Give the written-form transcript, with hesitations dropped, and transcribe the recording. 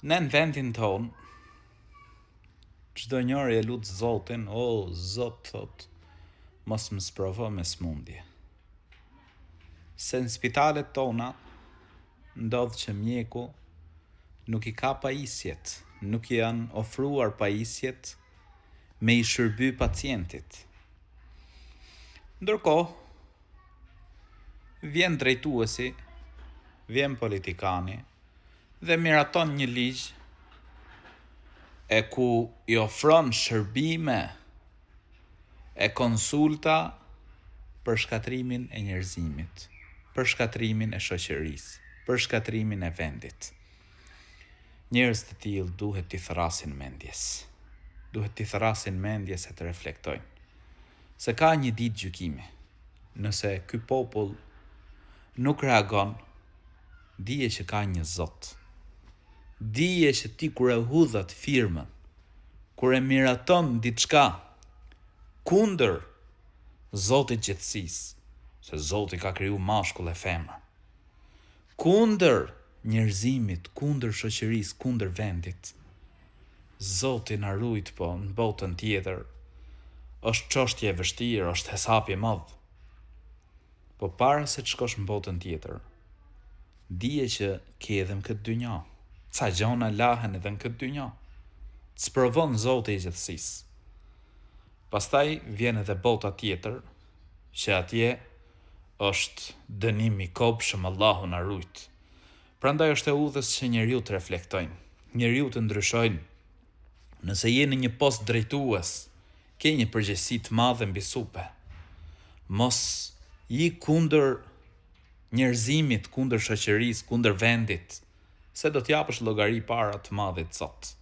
Ne në vendin ton, çdo njëri e lut Zotin, o Zot thot, mos më sprovo me smundje. Se në spitalet tona ndodh që mjeku nuk i ka pajisjet, nuk i janë ofruar pajisjet me i shërby pacientit. Ndërkohë, vjen drejtuesi, vjen politikani dhe miraton një ligj e ku i ofron shërbime e konsulta për shkatrimin e njerëzimit, për shkatrimin e shoqërisë, për shkatrimin e vendit. Njerëz të tillë duhet t'i thrasin mendjes. Duhet t'i thrasin mendjes e të reflektojnë. Se ka një ditë gjykimi. Nëse ky popull nuk reagon, dije që ka një Zot. Dije që ti kur e hudhat firmën, kur e miraton diçka kundër Zotit gjithësisë, se Zoti ka kriju mashkull e femër, kundër njerëzimit, kundër shoqërisë, kundër vendit, Zoti na rujt po në botën tjetër, është çështje e vështirë, është hesap i madh. Po para se të shkosh në botën tjetër, dije që ke edhe në këtë dynja. Ca gjona lahen edhe në këtë dynja. Të sprovon Zoti i gjithësisë. Pastaj vjen edhe bota tjetër, që atje është dënim i kopshëm, Allahu na rujt. Prandaj është e udhës që njeriu të reflektojnë, njeriu të ndryshojnë. Nëse je në një post drejtues, ke një përgjegjësi të madhe mbi supe. Mos i kundër njerëzimit, kundër shoqërisë, kundër vendit, se do t'japësh llogari para të madhit Zot.